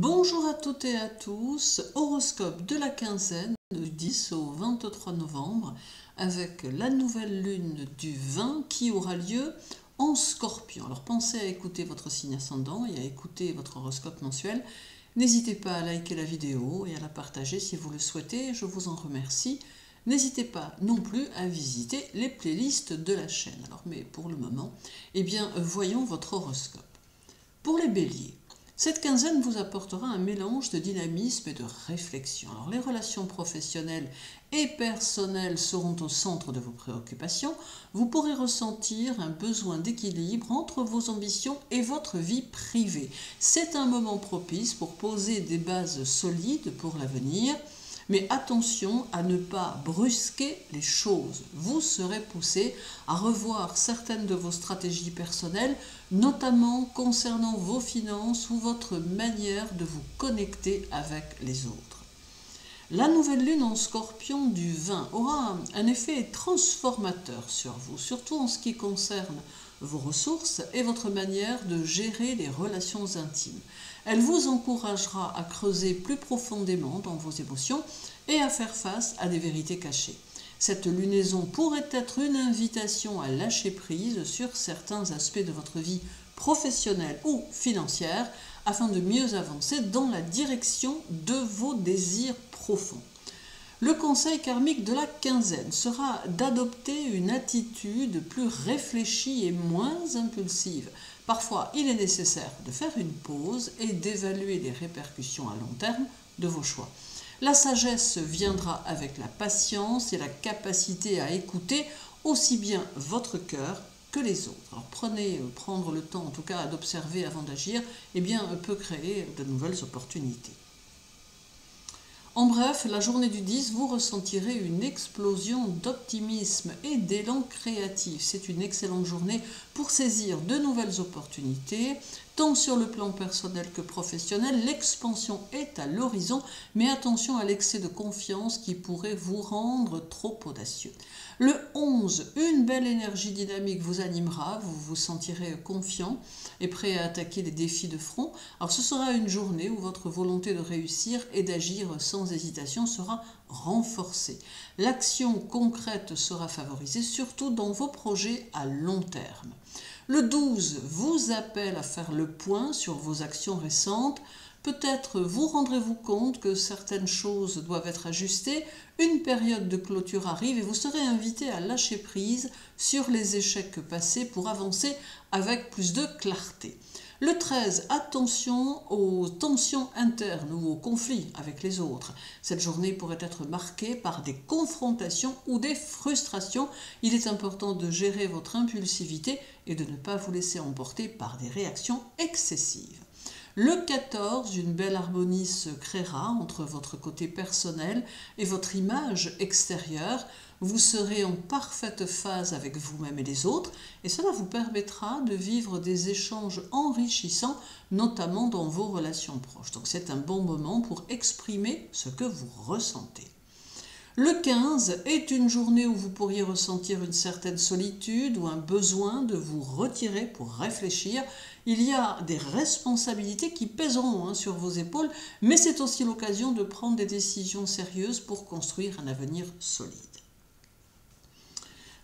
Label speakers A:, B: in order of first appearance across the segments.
A: Bonjour à toutes et à tous, horoscope de la quinzaine du 10 au 23 novembre avec la nouvelle lune du 20 qui aura lieu en Scorpion. Alors pensez à écouter votre signe ascendant et à écouter votre horoscope mensuel. N'hésitez pas à liker la vidéo et à la partager si vous le souhaitez, je vous en remercie. N'hésitez pas non plus à visiter les playlists de la chaîne. Alors mais pour le moment, voyons votre horoscope. Pour les béliers, cette quinzaine vous apportera un mélange de dynamisme et de réflexion. Alors, les relations professionnelles et personnelles seront au centre de vos préoccupations. Vous pourrez ressentir un besoin d'équilibre entre vos ambitions et votre vie privée. C'est un moment propice pour poser des bases solides pour l'avenir. Mais attention à ne pas brusquer les choses. Vous serez poussé à revoir certaines de vos stratégies personnelles, notamment concernant vos finances ou votre manière de vous connecter avec les autres. La nouvelle lune en Scorpion du 20 aura un effet transformateur sur vous, surtout en ce qui concerne vos ressources et votre manière de gérer les relations intimes. Elle vous encouragera à creuser plus profondément dans vos émotions et à faire face à des vérités cachées. Cette lunaison pourrait être une invitation à lâcher prise sur certains aspects de votre vie professionnelle ou financière afin de mieux avancer dans la direction de vos désirs profonds. Le conseil karmique de la quinzaine sera d'adopter une attitude plus réfléchie et moins impulsive. Parfois, il est nécessaire de faire une pause et d'évaluer les répercussions à long terme de vos choix. La sagesse viendra avec la patience et la capacité à écouter aussi bien votre cœur que les autres. Alors prendre le temps en tout cas d'observer avant d'agir, peut créer de nouvelles opportunités. En bref, la journée du 10, vous ressentirez une explosion d'optimisme et d'élan créatif. C'est une excellente journée pour saisir de nouvelles opportunités, tant sur le plan personnel que professionnel. L'expansion est à l'horizon, mais attention à l'excès de confiance qui pourrait vous rendre trop audacieux. Le 11, une belle énergie dynamique vous animera, vous vous sentirez confiant et prêt à attaquer les défis de front. Alors ce sera une journée où votre volonté de réussir et d'agir sans hésitation sera renforcée. L'action concrète sera favorisée, surtout dans vos projets à long terme. Le 12 vous appelle à faire le point sur vos actions récentes. Peut-être vous rendrez-vous compte que certaines choses doivent être ajustées, une période de clôture arrive et vous serez invité à lâcher prise sur les échecs passés pour avancer avec plus de clarté. Le 13, attention aux tensions internes ou aux conflits avec les autres. Cette journée pourrait être marquée par des confrontations ou des frustrations. Il est important de gérer votre impulsivité et de ne pas vous laisser emporter par des réactions excessives. Le 14, une belle harmonie se créera entre votre côté personnel et votre image extérieure. Vous serez en parfaite phase avec vous-même et les autres et cela vous permettra de vivre des échanges enrichissants, notamment dans vos relations proches. Donc c'est un bon moment pour exprimer ce que vous ressentez. Le 15 est une journée où vous pourriez ressentir une certaine solitude ou un besoin de vous retirer pour réfléchir. Il y a des responsabilités qui pèseront sur vos épaules, mais c'est aussi l'occasion de prendre des décisions sérieuses pour construire un avenir solide.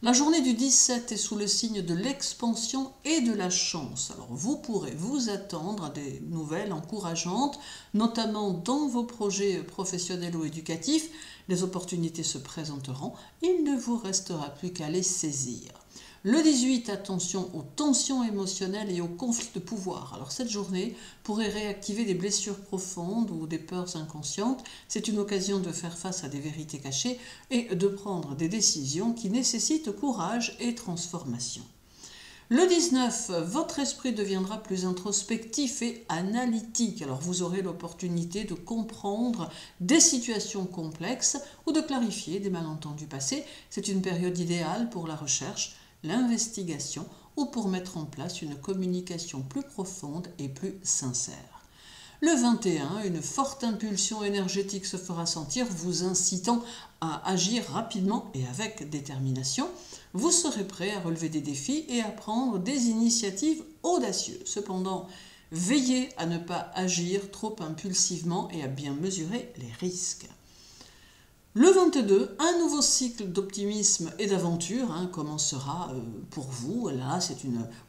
A: La journée du 17 est sous le signe de l'expansion et de la chance. Alors vous pourrez vous attendre à des nouvelles encourageantes, notamment dans vos projets professionnels ou éducatifs. Les opportunités se présenteront, il ne vous restera plus qu'à les saisir. Le 18, attention aux tensions émotionnelles et aux conflits de pouvoir. Alors cette journée pourrait réactiver des blessures profondes ou des peurs inconscientes. C'est une occasion de faire face à des vérités cachées et de prendre des décisions qui nécessitent courage et transformation. Le 19, votre esprit deviendra plus introspectif et analytique. Alors vous aurez l'opportunité de comprendre des situations complexes ou de clarifier des malentendus passés. C'est une période idéale pour la recherche, l'investigation ou pour mettre en place une communication plus profonde et plus sincère. Le 21, une forte impulsion énergétique se fera sentir, vous incitant à agir rapidement et avec détermination. Vous serez prêt à relever des défis et à prendre des initiatives audacieuses. Cependant, Veillez à ne pas agir trop impulsivement et à bien mesurer les risques. Le 22, un nouveau cycle d'optimisme et d'aventure commencera pour vous. Là,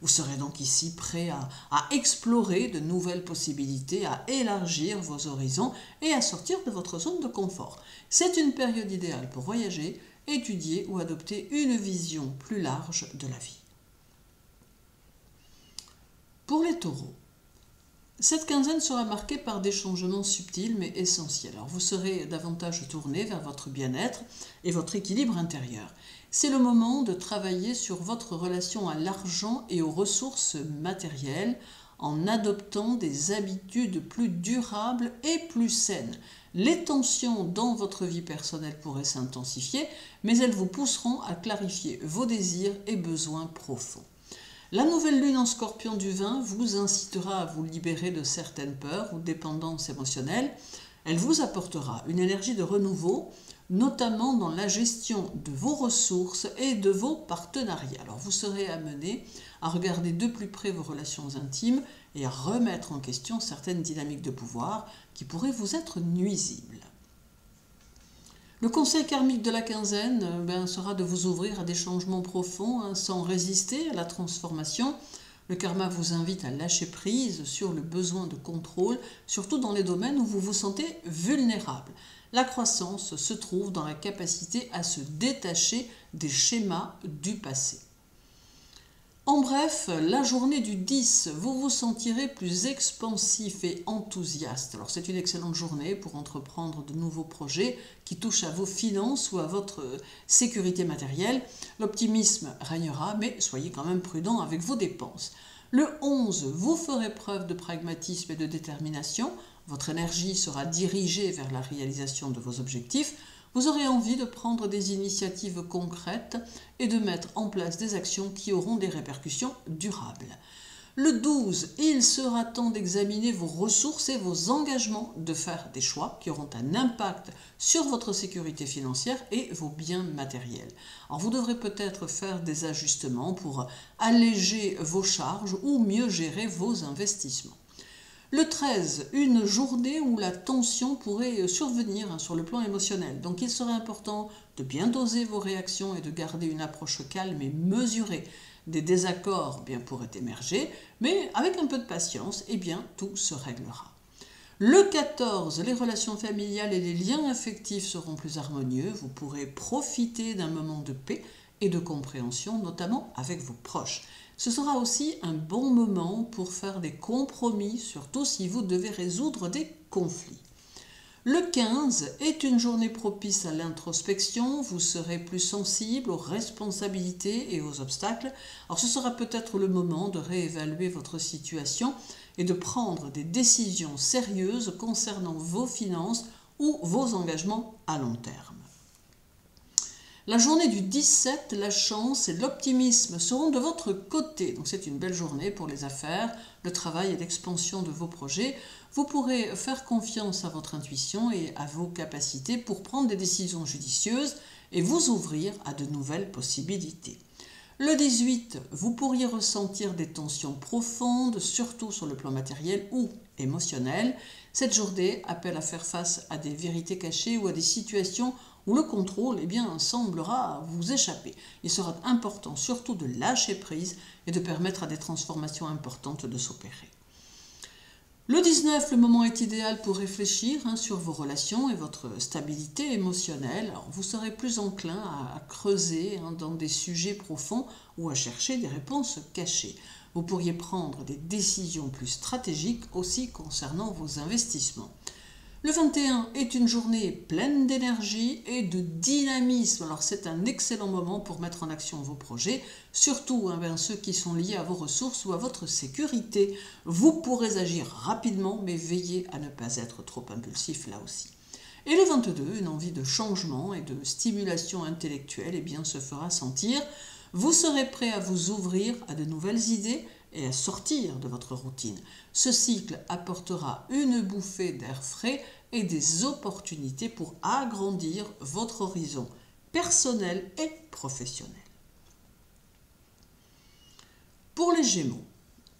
A: vous serez donc ici prêt à explorer de nouvelles possibilités, à élargir vos horizons et à sortir de votre zone de confort. C'est une période idéale pour voyager, étudier ou adopter une vision plus large de la vie. Pour les taureaux, cette quinzaine sera marquée par des changements subtils mais essentiels. Alors vous serez davantage tourné vers votre bien-être et votre équilibre intérieur. C'est le moment de travailler sur votre relation à l'argent et aux ressources matérielles en adoptant des habitudes plus durables et plus saines. Les tensions dans votre vie personnelle pourraient s'intensifier, mais elles vous pousseront à clarifier vos désirs et besoins profonds. La nouvelle lune en Scorpion du 20 vous incitera à vous libérer de certaines peurs ou dépendances émotionnelles. Elle vous apportera une énergie de renouveau, notamment dans la gestion de vos ressources et de vos partenariats. Alors vous serez amené à regarder de plus près vos relations intimes et à remettre en question certaines dynamiques de pouvoir qui pourraient vous être nuisibles. Le conseil karmique de la quinzaine sera de vous ouvrir à des changements profonds sans résister à la transformation. Le karma vous invite à lâcher prise sur le besoin de contrôle, surtout dans les domaines où vous vous sentez vulnérable. La croissance se trouve dans la capacité à se détacher des schémas du passé. En bref, la journée du 10, vous vous sentirez plus expansif et enthousiaste. Alors c'est une excellente journée pour entreprendre de nouveaux projets qui touchent à vos finances ou à votre sécurité matérielle. L'optimisme régnera, mais soyez quand même prudent avec vos dépenses. Le 11, vous ferez preuve de pragmatisme et de détermination. Votre énergie sera dirigée vers la réalisation de vos objectifs. Vous aurez envie de prendre des initiatives concrètes et de mettre en place des actions qui auront des répercussions durables. Le 12, il sera temps d'examiner vos ressources et vos engagements, de faire des choix qui auront un impact sur votre sécurité financière et vos biens matériels. Alors vous devrez peut-être faire des ajustements pour alléger vos charges ou mieux gérer vos investissements. Le 13, une journée où la tension pourrait survenir sur le plan émotionnel. Donc il serait important de bien doser vos réactions et de garder une approche calme et mesurée. Des désaccords pourraient émerger, mais avec un peu de patience, tout se réglera. Le 14, les relations familiales et les liens affectifs seront plus harmonieux. Vous pourrez profiter d'un moment de paix et de compréhension, notamment avec vos proches. Ce sera aussi un bon moment pour faire des compromis, surtout si vous devez résoudre des conflits. Le 15 est une journée propice à l'introspection, vous serez plus sensible aux responsabilités et aux obstacles. Alors ce sera peut-être le moment de réévaluer votre situation et de prendre des décisions sérieuses concernant vos finances ou vos engagements à long terme. La journée du 17, la chance et l'optimisme seront de votre côté. Donc c'est une belle journée pour les affaires, le travail et l'expansion de vos projets. Vous pourrez faire confiance à votre intuition et à vos capacités pour prendre des décisions judicieuses et vous ouvrir à de nouvelles possibilités. Le 18, vous pourriez ressentir des tensions profondes, surtout sur le plan matériel ou émotionnel. Cette journée appelle à faire face à des vérités cachées ou à des situations où le contrôle semblera vous échapper. Il sera important surtout de lâcher prise et de permettre à des transformations importantes de s'opérer. Le 19, le moment est idéal pour réfléchir sur vos relations et votre stabilité émotionnelle. Alors, vous serez plus enclin à creuser dans des sujets profonds ou à chercher des réponses cachées. Vous pourriez prendre des décisions plus stratégiques aussi concernant vos investissements. Le 21 est une journée pleine d'énergie et de dynamisme. Alors c'est un excellent moment pour mettre en action vos projets, surtout ceux qui sont liés à vos ressources ou à votre sécurité. Vous pourrez agir rapidement, mais veillez à ne pas être trop impulsif là aussi. Et le 22, une envie de changement et de stimulation intellectuelle se fera sentir. Vous serez prêt à vous ouvrir à de nouvelles idées et à sortir de votre routine. Ce cycle apportera une bouffée d'air frais et des opportunités pour agrandir votre horizon personnel et professionnel. Pour les Gémeaux,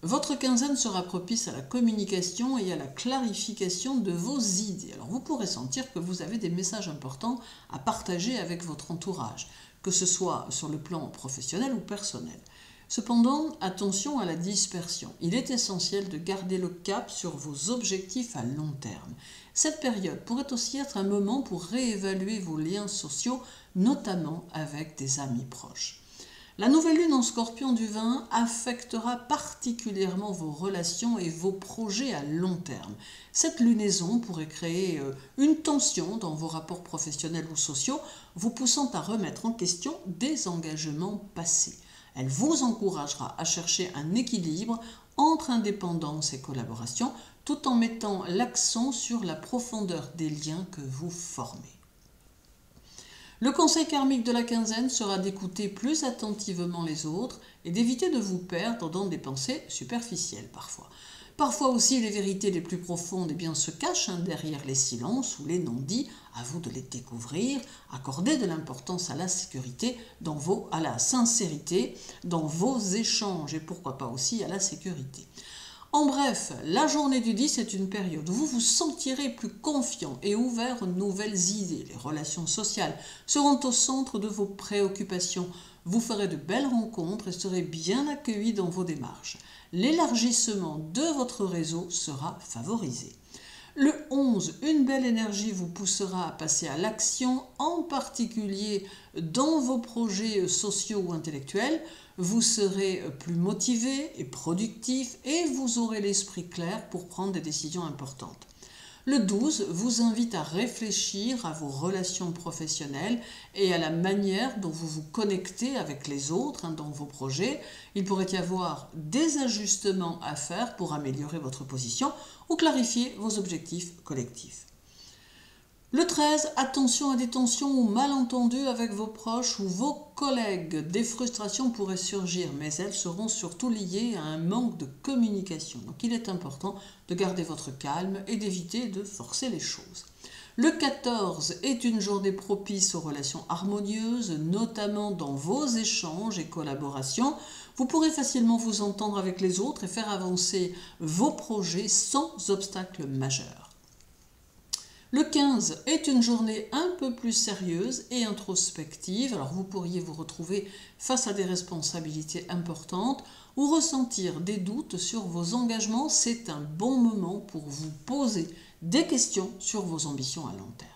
A: Votre quinzaine sera propice à la communication et à la clarification de vos idées. Alors vous pourrez sentir que vous avez des messages importants à partager avec votre entourage, que ce soit sur le plan professionnel ou personnel. Cependant, attention à la dispersion. Il est essentiel de garder le cap sur vos objectifs à long terme. Cette période pourrait aussi être un moment pour réévaluer vos liens sociaux, notamment avec des amis proches. La nouvelle lune en Scorpion du 20 affectera particulièrement vos relations et vos projets à long terme. Cette lunaison pourrait créer une tension dans vos rapports professionnels ou sociaux, vous poussant à remettre en question des engagements passés. Elle vous encouragera à chercher un équilibre entre indépendance et collaboration, tout en mettant l'accent sur la profondeur des liens que vous formez. Le conseil karmique de la quinzaine sera d'écouter plus attentivement les autres et d'éviter de vous perdre dans des pensées superficielles parfois. Parfois aussi, les vérités les plus profondes se cachent derrière les silences ou les non-dits. À vous de les découvrir. Accordez de l'importance à la sécurité, à la sincérité dans vos échanges et pourquoi pas aussi à la sécurité. En bref, la journée du 10 est une période où vous vous sentirez plus confiant et ouvert aux nouvelles idées. Les relations sociales seront au centre de vos préoccupations. Vous ferez de belles rencontres et serez bien accueillis dans vos démarches. L'élargissement de votre réseau sera favorisé. Le 11, une belle énergie vous poussera à passer à l'action, en particulier dans vos projets sociaux ou intellectuels. Vous serez plus motivé et productif et vous aurez l'esprit clair pour prendre des décisions importantes. Le 12 vous invite à réfléchir à vos relations professionnelles et à la manière dont vous vous connectez avec les autres dans vos projets. Il pourrait y avoir des ajustements à faire pour améliorer votre position ou clarifier vos objectifs collectifs. Le 13, attention à des tensions ou malentendus avec vos proches ou vos collègues. Des frustrations pourraient surgir, mais elles seront surtout liées à un manque de communication. Donc il est important de garder votre calme et d'éviter de forcer les choses. Le 14 est une journée propice aux relations harmonieuses, notamment dans vos échanges et collaborations. Vous pourrez facilement vous entendre avec les autres et faire avancer vos projets sans obstacle majeur. Le 15 est une journée un peu plus sérieuse et introspective. Alors vous pourriez vous retrouver face à des responsabilités importantes ou ressentir des doutes sur vos engagements. C'est un bon moment pour vous poser des questions sur vos ambitions à long terme.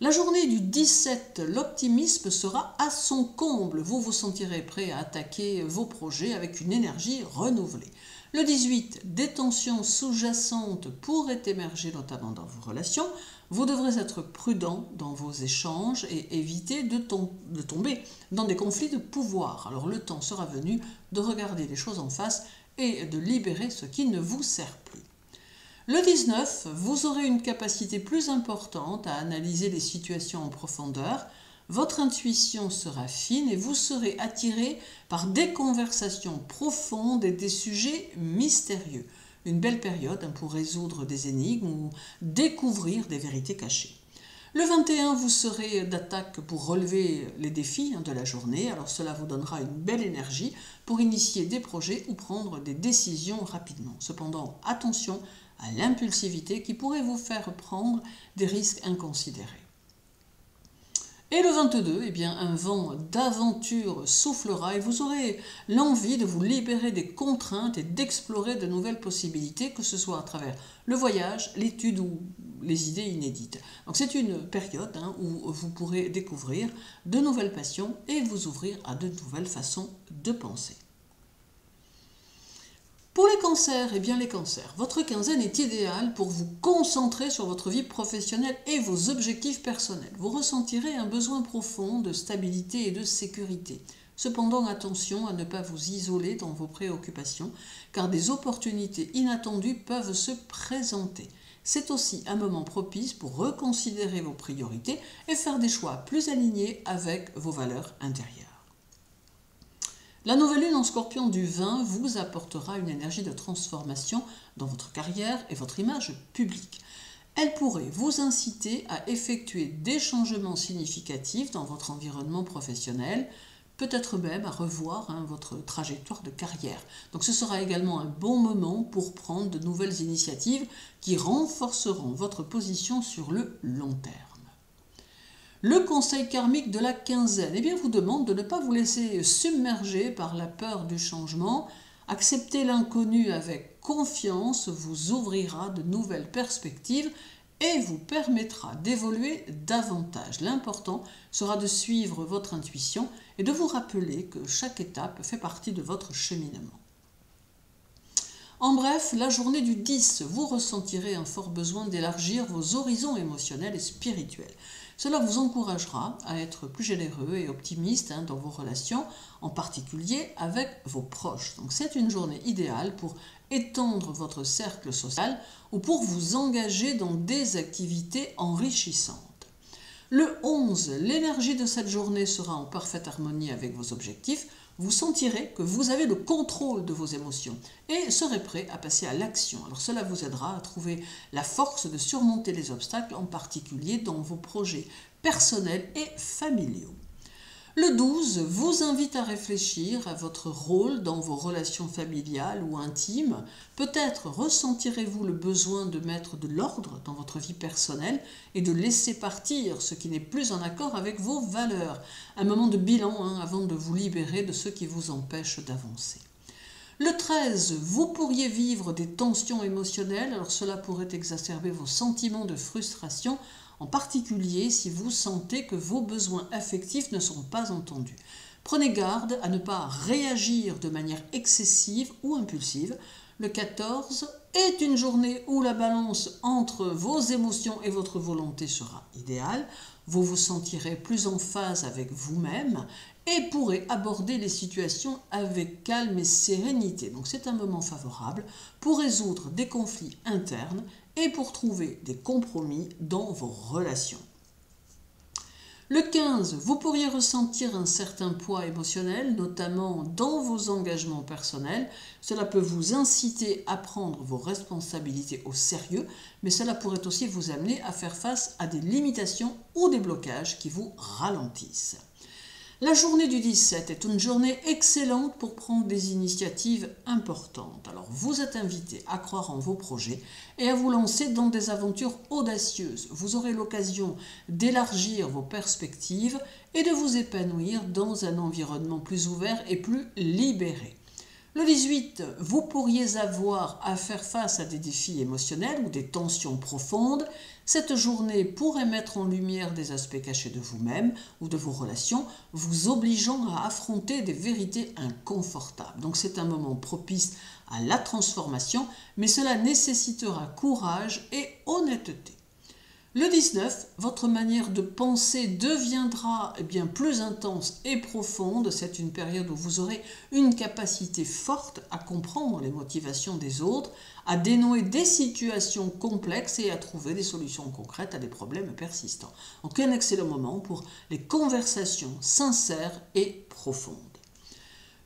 A: La journée du 17, l'optimisme sera à son comble. Vous vous sentirez prêt à attaquer vos projets avec une énergie renouvelée. Le 18, des tensions sous-jacentes pourraient émerger notamment dans vos relations. Vous devrez être prudent dans vos échanges et éviter de tomber dans des conflits de pouvoir. Alors le temps sera venu de regarder les choses en face et de libérer ce qui ne vous sert plus. Le 19, vous aurez une capacité plus importante à analyser les situations en profondeur. Votre intuition sera fine et vous serez attiré par des conversations profondes et des sujets mystérieux. Une belle période pour résoudre des énigmes ou découvrir des vérités cachées. Le 21, vous serez d'attaque pour relever les défis de la journée. Alors cela vous donnera une belle énergie pour initier des projets ou prendre des décisions rapidement. Cependant, attention à l'impulsivité qui pourrait vous faire prendre des risques inconsidérés. Et le 22, un vent d'aventure soufflera et vous aurez l'envie de vous libérer des contraintes et d'explorer de nouvelles possibilités, que ce soit à travers le voyage, l'étude ou les idées inédites. Donc c'est une période où vous pourrez découvrir de nouvelles passions et vous ouvrir à de nouvelles façons de penser. Pour les cancers, les cancers, votre quinzaine est idéale pour vous concentrer sur votre vie professionnelle et vos objectifs personnels. Vous ressentirez un besoin profond de stabilité et de sécurité. Cependant, attention à ne pas vous isoler dans vos préoccupations, car des opportunités inattendues peuvent se présenter. C'est aussi un moment propice pour reconsidérer vos priorités et faire des choix plus alignés avec vos valeurs intérieures. La nouvelle lune en Scorpion du 20 vous apportera une énergie de transformation dans votre carrière et votre image publique. Elle pourrait vous inciter à effectuer des changements significatifs dans votre environnement professionnel. peut-être même à revoir votre trajectoire de carrière. Donc ce sera également un bon moment pour prendre de nouvelles initiatives qui renforceront votre position sur le long terme. Le conseil karmique de la quinzaine vous demande de ne pas vous laisser submerger par la peur du changement. Accepter l'inconnu avec confiance vous ouvrira de nouvelles perspectives et vous permettra d'évoluer davantage. L'important sera de suivre votre intuition et de vous rappeler que chaque étape fait partie de votre cheminement. En bref, la journée du 10, vous ressentirez un fort besoin d'élargir vos horizons émotionnels et spirituels. Cela vous encouragera à être plus généreux et optimiste dans vos relations, en particulier avec vos proches. Donc c'est une journée idéale pour étendre votre cercle social ou pour vous engager dans des activités enrichissantes. Le 11, l'énergie de cette journée sera en parfaite harmonie avec vos objectifs. Vous sentirez que vous avez le contrôle de vos émotions et serez prêt à passer à l'action. Alors cela vous aidera à trouver la force de surmonter les obstacles, en particulier dans vos projets personnels et familiaux. Le 12 vous invite à réfléchir à votre rôle dans vos relations familiales ou intimes. Peut-être ressentirez-vous le besoin de mettre de l'ordre dans votre vie personnelle et de laisser partir ce qui n'est plus en accord avec vos valeurs. Un moment de bilan avant de vous libérer de ce qui vous empêche d'avancer. Le 13, vous pourriez vivre des tensions émotionnelles, alors cela pourrait exacerber vos sentiments de frustration, en particulier si vous sentez que vos besoins affectifs ne sont pas entendus. Prenez garde à ne pas réagir de manière excessive ou impulsive. Le 14 est une journée où la balance entre vos émotions et votre volonté sera idéale. Vous vous sentirez plus en phase avec vous-même et pourrez aborder les situations avec calme et sérénité. Donc c'est un moment favorable pour résoudre des conflits internes et pour trouver des compromis dans vos relations. Le 15, vous pourriez ressentir un certain poids émotionnel, notamment dans vos engagements personnels. Cela peut vous inciter à prendre vos responsabilités au sérieux, mais cela pourrait aussi vous amener à faire face à des limitations ou des blocages qui vous ralentissent. La journée du 17 est une journée excellente pour prendre des initiatives importantes. Alors vous êtes invité à croire en vos projets et à vous lancer dans des aventures audacieuses. Vous aurez l'occasion d'élargir vos perspectives et de vous épanouir dans un environnement plus ouvert et plus libéré. Le 18, vous pourriez avoir à faire face à des défis émotionnels ou des tensions profondes. Cette journée pourrait mettre en lumière des aspects cachés de vous-même ou de vos relations, vous obligeant à affronter des vérités inconfortables. Donc c'est un moment propice à la transformation, mais cela nécessitera courage et honnêteté. Le 19, votre manière de penser deviendra plus intense et profonde. C'est une période où vous aurez une capacité forte à comprendre les motivations des autres, à dénouer des situations complexes et à trouver des solutions concrètes à des problèmes persistants. Donc un excellent moment pour les conversations sincères et profondes.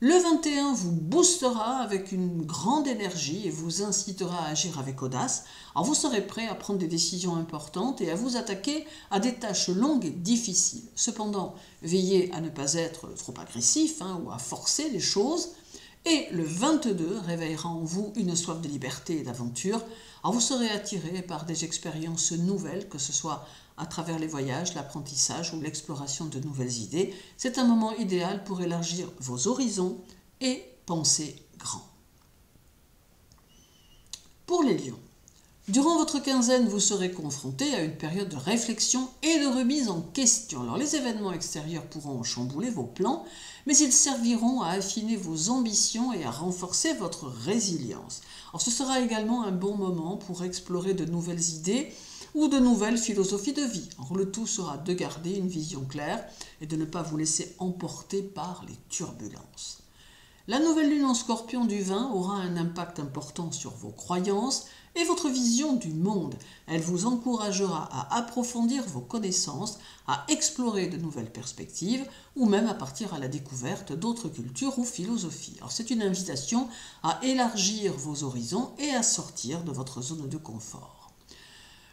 A: Le 21 vous boostera avec une grande énergie et vous incitera à agir avec audace. Alors vous serez prêt à prendre des décisions importantes et à vous attaquer à des tâches longues et difficiles. Cependant, veillez à ne pas être trop agressif ou à forcer les choses. Et le 22 réveillera en vous une soif de liberté et d'aventure. Alors vous serez attiré par des expériences nouvelles, que ce soit à travers les voyages, l'apprentissage ou l'exploration de nouvelles idées. C'est un moment idéal pour élargir vos horizons et penser grand. Pour les lions, durant votre quinzaine, vous serez confronté à une période de réflexion et de remise en question. Alors les événements extérieurs pourront chambouler vos plans, mais ils serviront à affiner vos ambitions et à renforcer votre résilience. Alors ce sera également un bon moment pour explorer de nouvelles idées ou de nouvelles philosophies de vie. Alors, le tout sera de garder une vision claire et de ne pas vous laisser emporter par les turbulences. La nouvelle lune en Scorpion du 20 aura un impact important sur vos croyances et votre vision du monde. Elle vous encouragera à approfondir vos connaissances, à explorer de nouvelles perspectives ou même à partir à la découverte d'autres cultures ou philosophies. Alors c'est une invitation à élargir vos horizons et à sortir de votre zone de confort.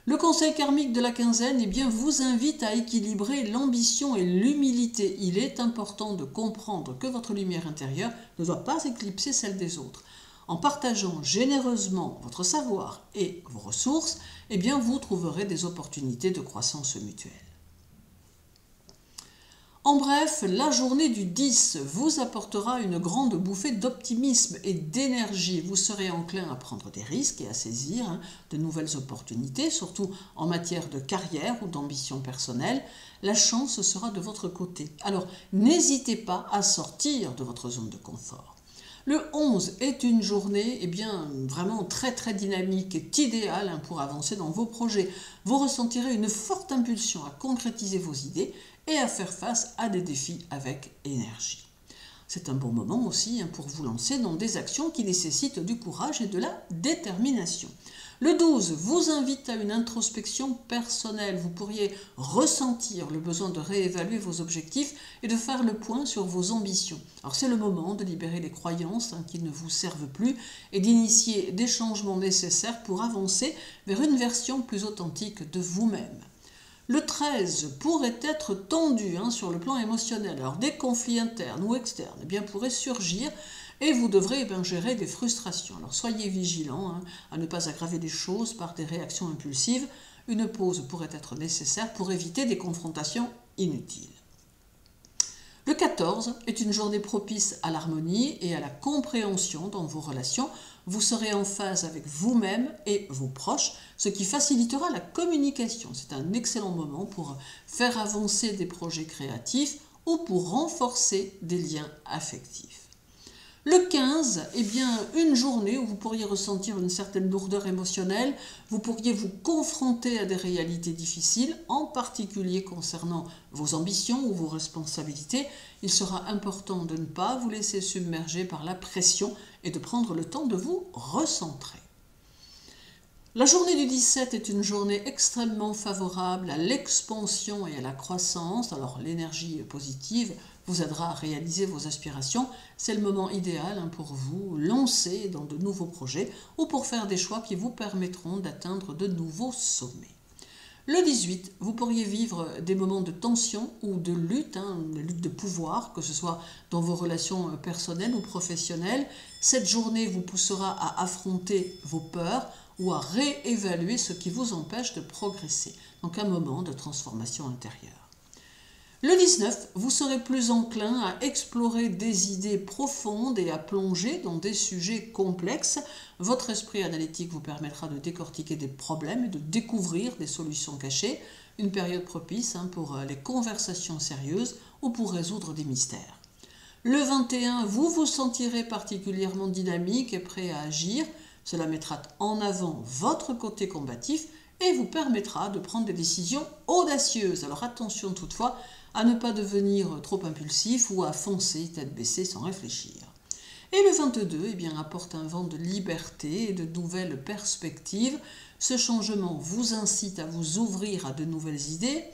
A: Le conseil karmique de la quinzaine eh bien, vous invite à équilibrer l'ambition et l'humilité. Il est important de comprendre que votre lumière intérieure ne doit pas éclipser celle des autres. En partageant généreusement votre savoir et vos ressources, eh bien, vous trouverez des opportunités de croissance mutuelle. En bref, la journée du 10 vous apportera une grande bouffée d'optimisme et d'énergie. Vous serez enclin à prendre des risques et à saisir de nouvelles opportunités, surtout en matière de carrière ou d'ambition personnelle. La chance sera de votre côté. Alors, n'hésitez pas à sortir de votre zone de confort. Le 11 est une journée vraiment très dynamique et idéale pour avancer dans vos projets. Vous ressentirez une forte impulsion à concrétiser vos idées et à faire face à des défis avec énergie. C'est un bon moment aussi pour vous lancer dans des actions qui nécessitent du courage et de la détermination. Le 12 vous invite à une introspection personnelle. Vous pourriez ressentir le besoin de réévaluer vos objectifs et de faire le point sur vos ambitions. Alors c'est le moment de libérer les croyances qui ne vous servent plus et d'initier des changements nécessaires pour avancer vers une version plus authentique de vous-même. Le 13 pourrait être tendu sur le plan émotionnel. Alors des conflits internes ou externes pourraient surgir et vous devrez gérer des frustrations. Alors soyez vigilants à ne pas aggraver les choses par des réactions impulsives. Une pause pourrait être nécessaire pour éviter des confrontations inutiles. Le 14 est une journée propice à l'harmonie et à la compréhension dans vos relations. Vous serez en phase avec vous-même et vos proches, ce qui facilitera la communication. C'est un excellent moment pour faire avancer des projets créatifs ou pour renforcer des liens affectifs. Le 15, une journée où vous pourriez ressentir une certaine lourdeur émotionnelle, vous pourriez vous confronter à des réalités difficiles, en particulier concernant vos ambitions ou vos responsabilités. Il sera important de ne pas vous laisser submerger par la pression et de prendre le temps de vous recentrer. La journée du 17 est une journée extrêmement favorable à l'expansion et à la croissance. Alors l'énergie positive vous aidera à réaliser vos aspirations. C'est le moment idéal pour vous lancer dans de nouveaux projets ou pour faire des choix qui vous permettront d'atteindre de nouveaux sommets. Le 18, vous pourriez vivre des moments de tension ou de lutte de pouvoir, que ce soit dans vos relations personnelles ou professionnelles. Cette journée vous poussera à affronter vos peurs ou à réévaluer ce qui vous empêche de progresser. Donc un moment de transformation intérieure. Le 19, vous serez plus enclin à explorer des idées profondes et à plonger dans des sujets complexes. Votre esprit analytique vous permettra de décortiquer des problèmes et de découvrir des solutions cachées. Une période propice pour les conversations sérieuses ou pour résoudre des mystères. Le 21, vous vous sentirez particulièrement dynamique et prêt à agir. Cela mettra en avant votre côté combatif et vous permettra de prendre des décisions audacieuses. Alors attention toutefois à ne pas devenir trop impulsif ou à foncer tête baissée sans réfléchir. Et le 22 apporte un vent de liberté et de nouvelles perspectives. Ce changement vous incite à vous ouvrir à de nouvelles idées,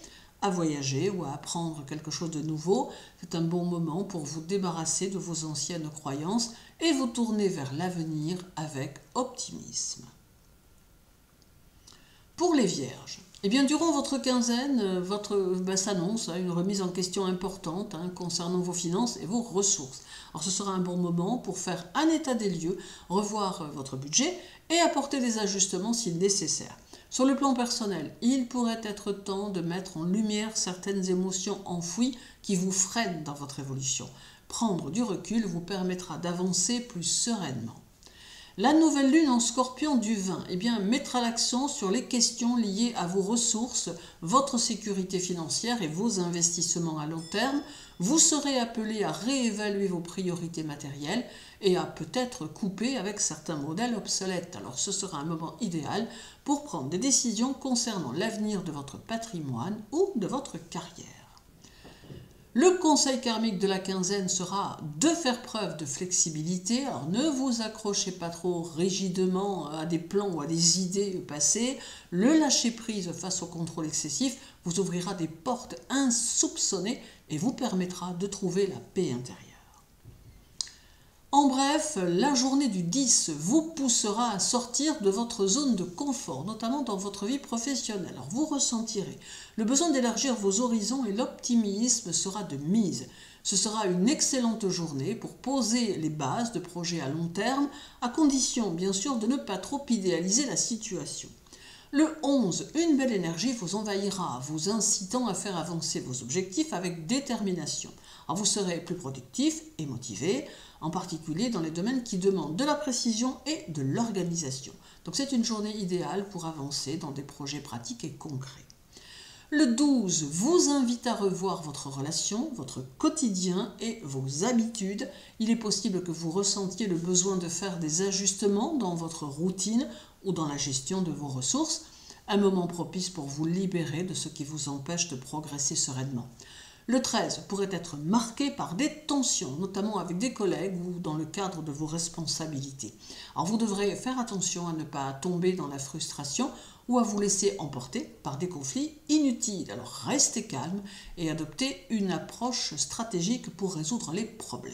A: à voyager ou à apprendre quelque chose de nouveau. C'est un bon moment pour vous débarrasser de vos anciennes croyances et vous tourner vers l'avenir avec optimisme. Pour les Vierges, durant votre quinzaine, s'annonce une remise en question importante concernant vos finances et vos ressources. Alors ce sera un bon moment pour faire un état des lieux, revoir votre budget et apporter des ajustements si nécessaire. Sur le plan personnel, il pourrait être temps de mettre en lumière certaines émotions enfouies qui vous freinent dans votre évolution. Prendre du recul vous permettra d'avancer plus sereinement. La nouvelle lune en Scorpion du 20 mettra l'accent sur les questions liées à vos ressources, votre sécurité financière et vos investissements à long terme. Vous serez appelé à réévaluer vos priorités matérielles et à peut-être couper avec certains modèles obsolètes. Alors ce sera un moment idéal pour prendre des décisions concernant l'avenir de votre patrimoine ou de votre carrière. Le conseil karmique de la quinzaine sera de faire preuve de flexibilité. Alors ne vous accrochez pas trop rigidement à des plans ou à des idées passées. Le lâcher-prise face au contrôle excessif vous ouvrira des portes insoupçonnées et vous permettra de trouver la paix intérieure. En bref, la journée du 10 vous poussera à sortir de votre zone de confort, notamment dans votre vie professionnelle. Alors vous ressentirez le besoin d'élargir vos horizons et l'optimisme sera de mise. Ce sera une excellente journée pour poser les bases de projets à long terme, à condition bien sûr de ne pas trop idéaliser la situation. Le 11, une belle énergie vous envahira, vous incitant à faire avancer vos objectifs avec détermination. Alors vous serez plus productif et motivé, en particulier dans les domaines qui demandent de la précision et de l'organisation. Donc c'est une journée idéale pour avancer dans des projets pratiques et concrets. Le 12 vous invite à revoir votre relation, votre quotidien et vos habitudes. Il est possible que vous ressentiez le besoin de faire des ajustements dans votre routine ou dans la gestion de vos ressources, un moment propice pour vous libérer de ce qui vous empêche de progresser sereinement. Le 13 pourrait être marqué par des tensions, notamment avec des collègues ou dans le cadre de vos responsabilités. Alors vous devrez faire attention à ne pas tomber dans la frustration ou à vous laisser emporter par des conflits inutiles. Alors restez calme et adoptez une approche stratégique pour résoudre les problèmes.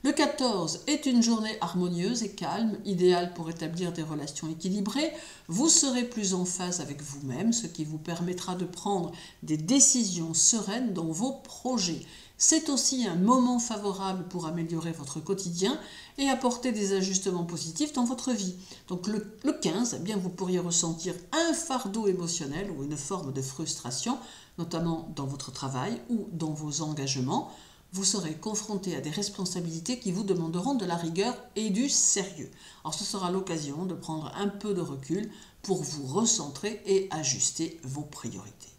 A: Le 14 est une journée harmonieuse et calme, idéale pour établir des relations équilibrées. Vous serez plus en phase avec vous-même, ce qui vous permettra de prendre des décisions sereines dans vos projets. C'est aussi un moment favorable pour améliorer votre quotidien et apporter des ajustements positifs dans votre vie. Donc le 15, eh bien, vous pourriez ressentir un fardeau émotionnel ou une forme de frustration, notamment dans votre travail ou dans vos engagements. Vous serez confronté à des responsabilités qui vous demanderont de la rigueur et du sérieux. Alors ce sera l'occasion de prendre un peu de recul pour vous recentrer et ajuster vos priorités.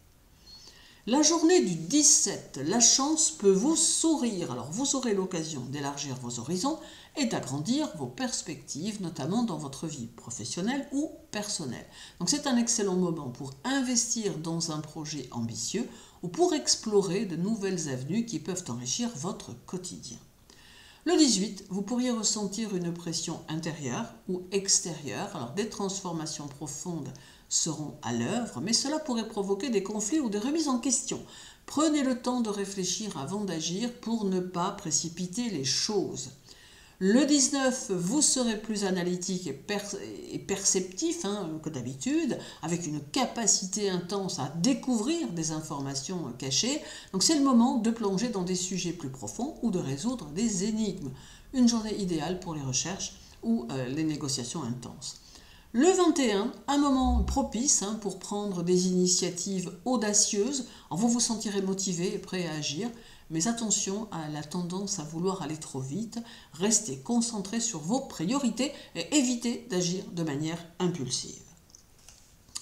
A: La journée du 17, la chance peut vous sourire. Alors vous aurez l'occasion d'élargir vos horizons et d'agrandir vos perspectives, notamment dans votre vie professionnelle ou personnelle. Donc c'est un excellent moment pour investir dans un projet ambitieux ou pour explorer de nouvelles avenues qui peuvent enrichir votre quotidien. Le 18, vous pourriez ressentir une pression intérieure ou extérieure. Alors des transformations profondes seront à l'œuvre, mais cela pourrait provoquer des conflits ou des remises en question. Prenez le temps de réfléchir avant d'agir pour ne pas précipiter les choses. Le 19, vous serez plus analytique et perceptif que d'habitude, avec une capacité intense à découvrir des informations cachées. Donc c'est le moment de plonger dans des sujets plus profonds ou de résoudre des énigmes. Une journée idéale pour les recherches ou les négociations intenses. Le 21, un moment propice pour prendre des initiatives audacieuses. Alors vous vous sentirez motivé et prêt à agir. Mais attention à la tendance à vouloir aller trop vite, restez concentré sur vos priorités et évitez d'agir de manière impulsive.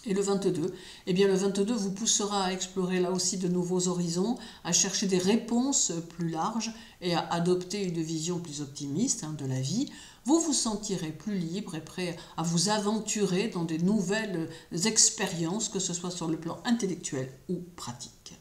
A: Et le 22, eh bien le 22 vous poussera à explorer là aussi de nouveaux horizons, à chercher des réponses plus larges et à adopter une vision plus optimiste de la vie. Vous vous sentirez plus libre et prêt à vous aventurer dans de nouvelles expériences, que ce soit sur le plan intellectuel ou pratique.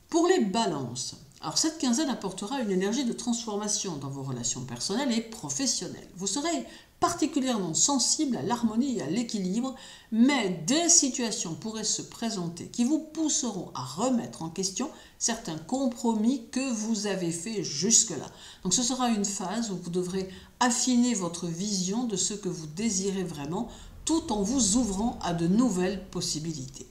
A: Pour les balances, alors cette quinzaine apportera une énergie de transformation dans vos relations personnelles et professionnelles. Vous serez particulièrement sensible à l'harmonie et à l'équilibre, mais des situations pourraient se présenter qui vous pousseront à remettre en question certains compromis que vous avez faits jusque-là. Donc ce sera une phase où vous devrez affiner votre vision de ce que vous désirez vraiment, tout en vous ouvrant à de nouvelles possibilités.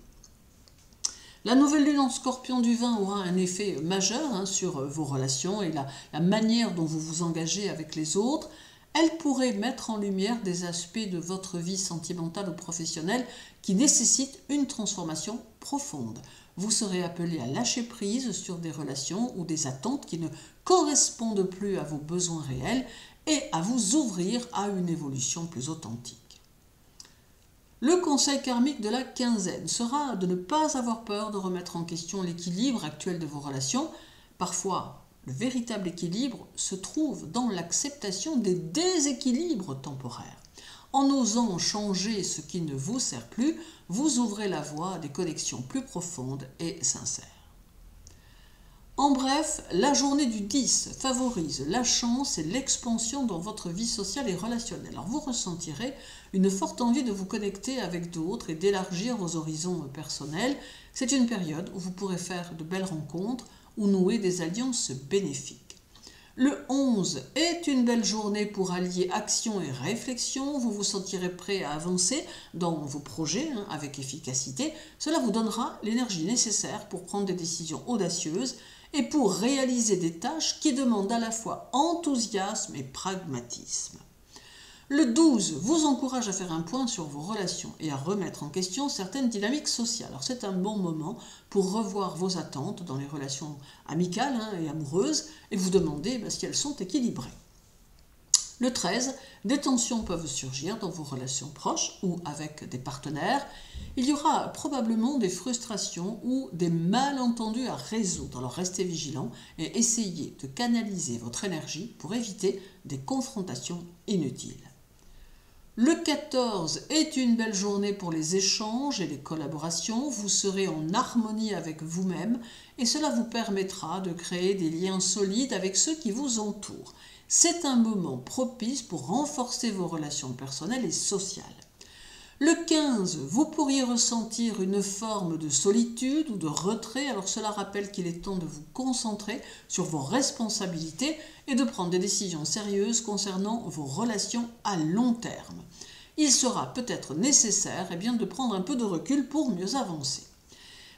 A: La nouvelle lune en Scorpion du 20 aura un effet majeur sur vos relations et la manière dont vous vous engagez avec les autres. Elle pourrait mettre en lumière des aspects de votre vie sentimentale ou professionnelle qui nécessitent une transformation profonde. Vous serez appelé à lâcher prise sur des relations ou des attentes qui ne correspondent plus à vos besoins réels et à vous ouvrir à une évolution plus authentique. Le conseil karmique de la quinzaine sera de ne pas avoir peur de remettre en question l'équilibre actuel de vos relations. Parfois, le véritable équilibre se trouve dans l'acceptation des déséquilibres temporaires. En osant changer ce qui ne vous sert plus, vous ouvrez la voie à des connexions plus profondes et sincères. En bref, la journée du 10 favorise la chance et l'expansion dans votre vie sociale et relationnelle. Alors vous ressentirez une forte envie de vous connecter avec d'autres et d'élargir vos horizons personnels. C'est une période où vous pourrez faire de belles rencontres ou nouer des alliances bénéfiques. Le 11 est une belle journée pour allier action et réflexion. Vous vous sentirez prêt à avancer dans vos projets avec efficacité. Cela vous donnera l'énergie nécessaire pour prendre des décisions audacieuses et pour réaliser des tâches qui demandent à la fois enthousiasme et pragmatisme. Le 12 vous encourage à faire un point sur vos relations et à remettre en question certaines dynamiques sociales. Alors c'est un bon moment pour revoir vos attentes dans les relations amicales et amoureuses et vous demander si elles sont équilibrées. Le 13, des tensions peuvent surgir dans vos relations proches ou avec des partenaires. Il y aura probablement des frustrations ou des malentendus à résoudre. Alors restez vigilants et essayez de canaliser votre énergie pour éviter des confrontations inutiles. Le 14 est une belle journée pour les échanges et les collaborations. Vous serez en harmonie avec vous-même et cela vous permettra de créer des liens solides avec ceux qui vous entourent. C'est un moment propice pour renforcer vos relations personnelles et sociales. Le 15, vous pourriez ressentir une forme de solitude ou de retrait, alors cela rappelle qu'il est temps de vous concentrer sur vos responsabilités et de prendre des décisions sérieuses concernant vos relations à long terme. Il sera peut-être nécessaire de prendre un peu de recul pour mieux avancer.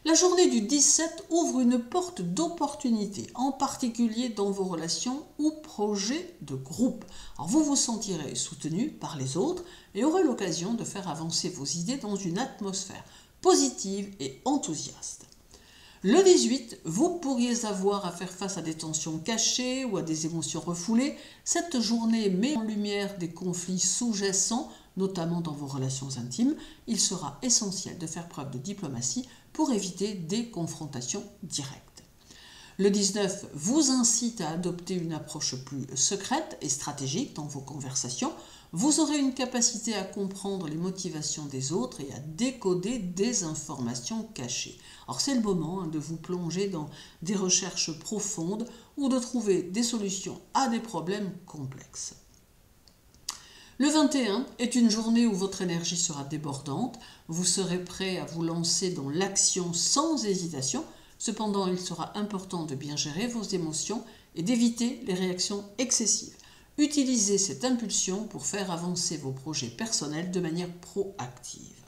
A: La journée du 17 ouvre une porte d'opportunité, en particulier dans vos relations ou projets de groupe. Alors vous vous sentirez soutenu par les autres et aurez l'occasion de faire avancer vos idées dans une atmosphère positive et enthousiaste. Le 18, vous pourriez avoir à faire face à des tensions cachées ou à des émotions refoulées. Cette journée met en lumière des conflits sous-jacents, notamment dans vos relations intimes. Il sera essentiel de faire preuve de diplomatie pour éviter des confrontations directes. Le 19 vous incite à adopter une approche plus secrète et stratégique dans vos conversations. Vous aurez une capacité à comprendre les motivations des autres et à décoder des informations cachées. Alors c'est le moment de vous plonger dans des recherches profondes ou de trouver des solutions à des problèmes complexes. Le 21 est une journée où votre énergie sera débordante. Vous serez prêt à vous lancer dans l'action sans hésitation. Cependant, il sera important de bien gérer vos émotions et d'éviter les réactions excessives. Utilisez cette impulsion pour faire avancer vos projets personnels de manière proactive.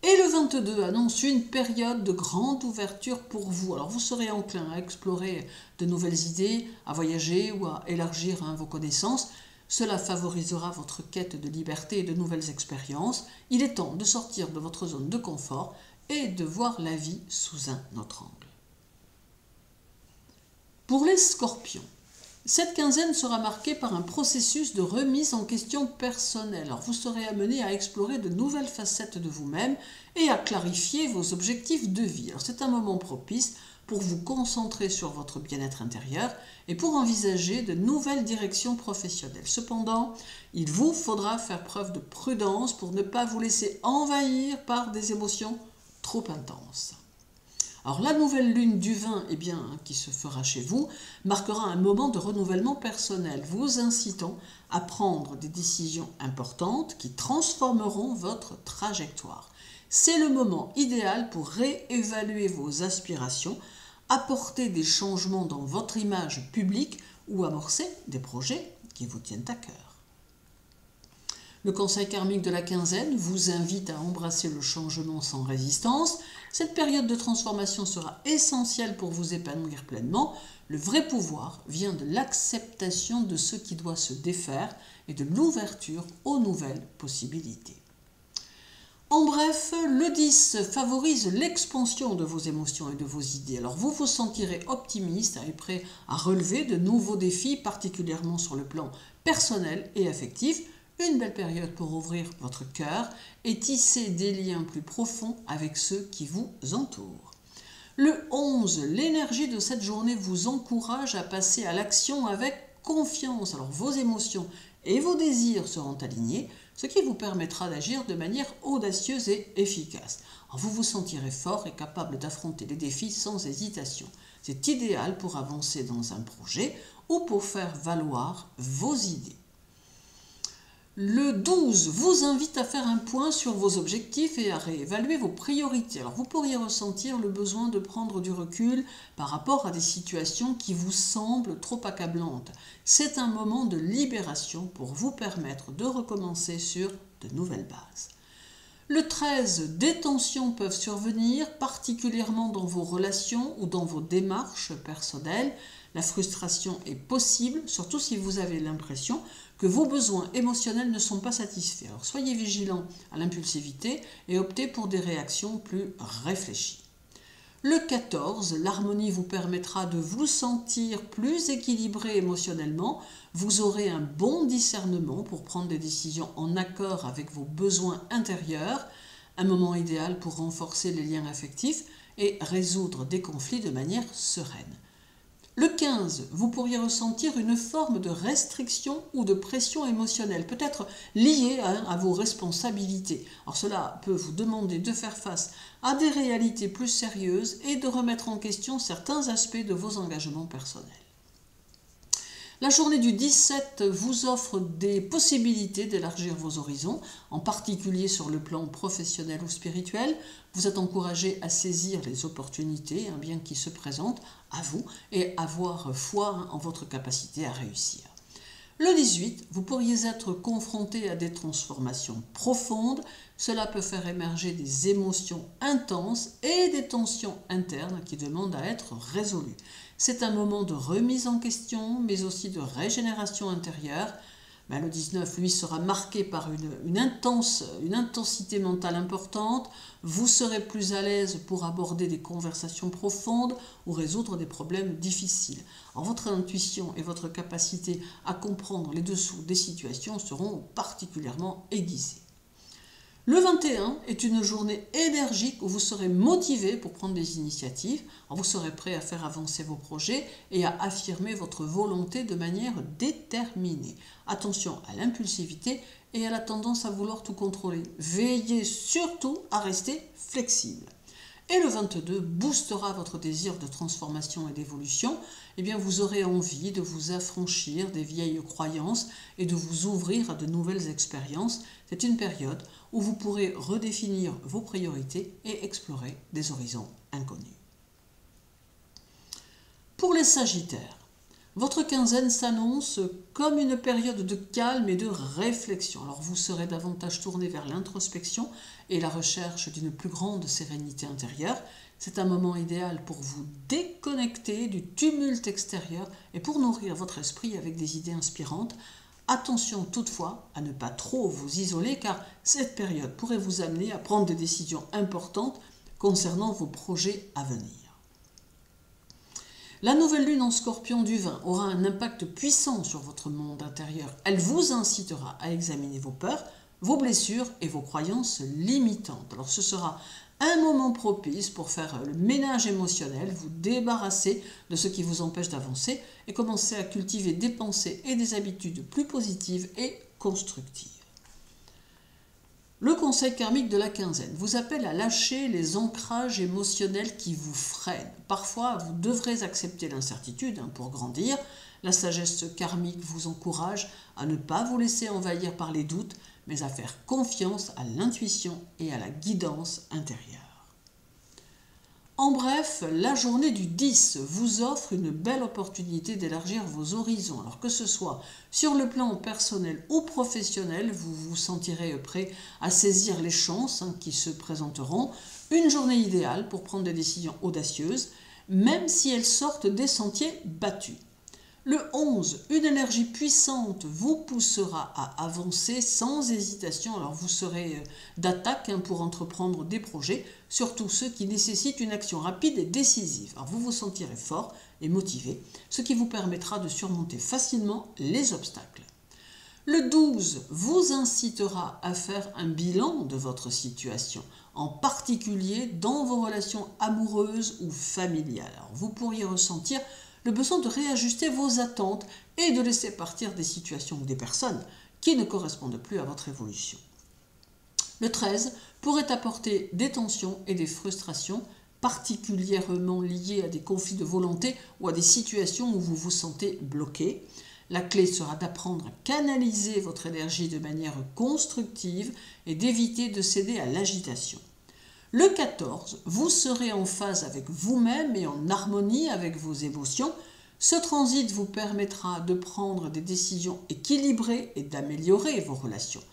A: Et le 22 annonce une période de grande ouverture pour vous. Alors vous serez enclin à explorer de nouvelles idées, à voyager ou à élargir vos connaissances. Cela favorisera votre quête de liberté et de nouvelles expériences. Il est temps de sortir de votre zone de confort et de voir la vie sous un autre angle. Pour les scorpions, cette quinzaine sera marquée par un processus de remise en question personnelle. Alors vous serez amené à explorer de nouvelles facettes de vous-même et à clarifier vos objectifs de vie. Alors c'est un moment propice pour vous concentrer sur votre bien-être intérieur et pour envisager de nouvelles directions professionnelles. Cependant, il vous faudra faire preuve de prudence pour ne pas vous laisser envahir par des émotions trop intenses. Alors la nouvelle lune du 20 qui se fera chez vous marquera un moment de renouvellement personnel, vous incitant à prendre des décisions importantes qui transformeront votre trajectoire. C'est le moment idéal pour réévaluer vos aspirations, apporter des changements dans votre image publique ou amorcer des projets qui vous tiennent à cœur. Le conseil karmique de la quinzaine vous invite à embrasser le changement sans résistance. Cette période de transformation sera essentielle pour vous épanouir pleinement. Le vrai pouvoir vient de l'acceptation de ce qui doit se défaire et de l'ouverture aux nouvelles possibilités. En bref, le 10 favorise l'expansion de vos émotions et de vos idées. Alors vous vous sentirez optimiste et prêt à relever de nouveaux défis, particulièrement sur le plan personnel et affectif. Une belle période pour ouvrir votre cœur et tisser des liens plus profonds avec ceux qui vous entourent. Le 11, l'énergie de cette journée vous encourage à passer à l'action avec confiance. Alors vos émotions et vos désirs seront alignés, ce qui vous permettra d'agir de manière audacieuse et efficace. Alors vous vous sentirez fort et capable d'affronter les défis sans hésitation. C'est idéal pour avancer dans un projet ou pour faire valoir vos idées. Le 12 vous invite à faire un point sur vos objectifs et à réévaluer vos priorités. Alors vous pourriez ressentir le besoin de prendre du recul par rapport à des situations qui vous semblent trop accablantes. C'est un moment de libération pour vous permettre de recommencer sur de nouvelles bases. Le 13, des tensions peuvent survenir, particulièrement dans vos relations ou dans vos démarches personnelles. La frustration est possible, surtout si vous avez l'impression que vos besoins émotionnels ne sont pas satisfaits. Alors soyez vigilants à l'impulsivité et optez pour des réactions plus réfléchies. Le 14, l'harmonie vous permettra de vous sentir plus équilibré émotionnellement. Vous aurez un bon discernement pour prendre des décisions en accord avec vos besoins intérieurs. Un moment idéal pour renforcer les liens affectifs et résoudre des conflits de manière sereine. Le 15, vous pourriez ressentir une forme de restriction ou de pression émotionnelle, peut-être liée à vos responsabilités. Alors cela peut vous demander de faire face à des réalités plus sérieuses et de remettre en question certains aspects de vos engagements personnels. La journée du 17 vous offre des possibilités d'élargir vos horizons, en particulier sur le plan professionnel ou spirituel. Vous êtes encouragé à saisir les opportunités bien qui se présentent à vous et avoir foi en votre capacité à réussir. Le 18, vous pourriez être confronté à des transformations profondes. Cela peut faire émerger des émotions intenses et des tensions internes qui demandent à être résolues. C'est un moment de remise en question, mais aussi de régénération intérieure. Le 19, lui, sera marqué par une intensité mentale importante. Vous serez plus à l'aise pour aborder des conversations profondes ou résoudre des problèmes difficiles. Alors, votre intuition et votre capacité à comprendre les dessous des situations seront particulièrement aiguisées. Le 21 est une journée énergique où vous serez motivé pour prendre des initiatives. Alors vous serez prêt à faire avancer vos projets et à affirmer votre volonté de manière déterminée. Attention à l'impulsivité et à la tendance à vouloir tout contrôler. Veillez surtout à rester flexible. Et le 22 boostera votre désir de transformation et d'évolution. Vous aurez envie de vous affranchir des vieilles croyances et de vous ouvrir à de nouvelles expériences. C'est une période où vous pourrez redéfinir vos priorités et explorer des horizons inconnus. Pour les Sagittaires, votre quinzaine s'annonce comme une période de calme et de réflexion. Alors vous serez davantage tourné vers l'introspection et la recherche d'une plus grande sérénité intérieure. C'est un moment idéal pour vous déconnecter du tumulte extérieur et pour nourrir votre esprit avec des idées inspirantes. Attention toutefois à ne pas trop vous isoler car cette période pourrait vous amener à prendre des décisions importantes concernant vos projets à venir. La nouvelle lune en Scorpion du 20 aura un impact puissant sur votre monde intérieur. Elle vous incitera à examiner vos peurs, vos blessures et vos croyances limitantes. Alors ce sera un moment propice pour faire le ménage émotionnel, vous débarrasser de ce qui vous empêche d'avancer et commencer à cultiver des pensées et des habitudes plus positives et constructives. Le conseil karmique de la quinzaine vous appelle à lâcher les ancrages émotionnels qui vous freinent. Parfois, vous devrez accepter l'incertitude pour grandir. La sagesse karmique vous encourage à ne pas vous laisser envahir par les doutes, mais à faire confiance à l'intuition et à la guidance intérieure. En bref, la journée du 10 vous offre une belle opportunité d'élargir vos horizons. Alors que ce soit sur le plan personnel ou professionnel, vous vous sentirez prêt à saisir les chances qui se présenteront. Une journée idéale pour prendre des décisions audacieuses, même si elles sortent des sentiers battus. Le 11, une énergie puissante vous poussera à avancer sans hésitation. Alors vous serez d'attaque pour entreprendre des projets, surtout ceux qui nécessitent une action rapide et décisive. Alors vous vous sentirez fort et motivé, ce qui vous permettra de surmonter facilement les obstacles. Le 12 vous incitera à faire un bilan de votre situation, en particulier dans vos relations amoureuses ou familiales. Alors vous pourriez ressentir le besoin de réajuster vos attentes et de laisser partir des situations ou des personnes qui ne correspondent plus à votre évolution. Le 13 pourrait apporter des tensions et des frustrations particulièrement liées à des conflits de volonté ou à des situations où vous vous sentez bloqué. La clé sera d'apprendre à canaliser votre énergie de manière constructive et d'éviter de céder à l'agitation. Le 14, vous serez en phase avec vous-même et en harmonie avec vos émotions. Ce transit vous permettra de prendre des décisions équilibrées et d'améliorer vos relations.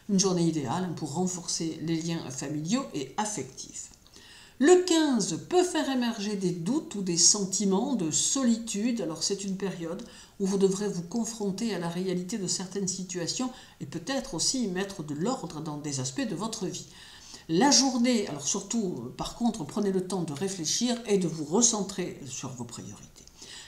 A: Une journée idéale pour renforcer les liens familiaux et affectifs. Le 15 peut faire émerger des doutes ou des sentiments de solitude. Alors c'est une période où vous devrez vous confronter à la réalité de certaines situations et peut-être aussi mettre de l'ordre dans des aspects de votre vie. La journée, alors surtout par contre, prenez le temps de réfléchir et de vous recentrer sur vos priorités.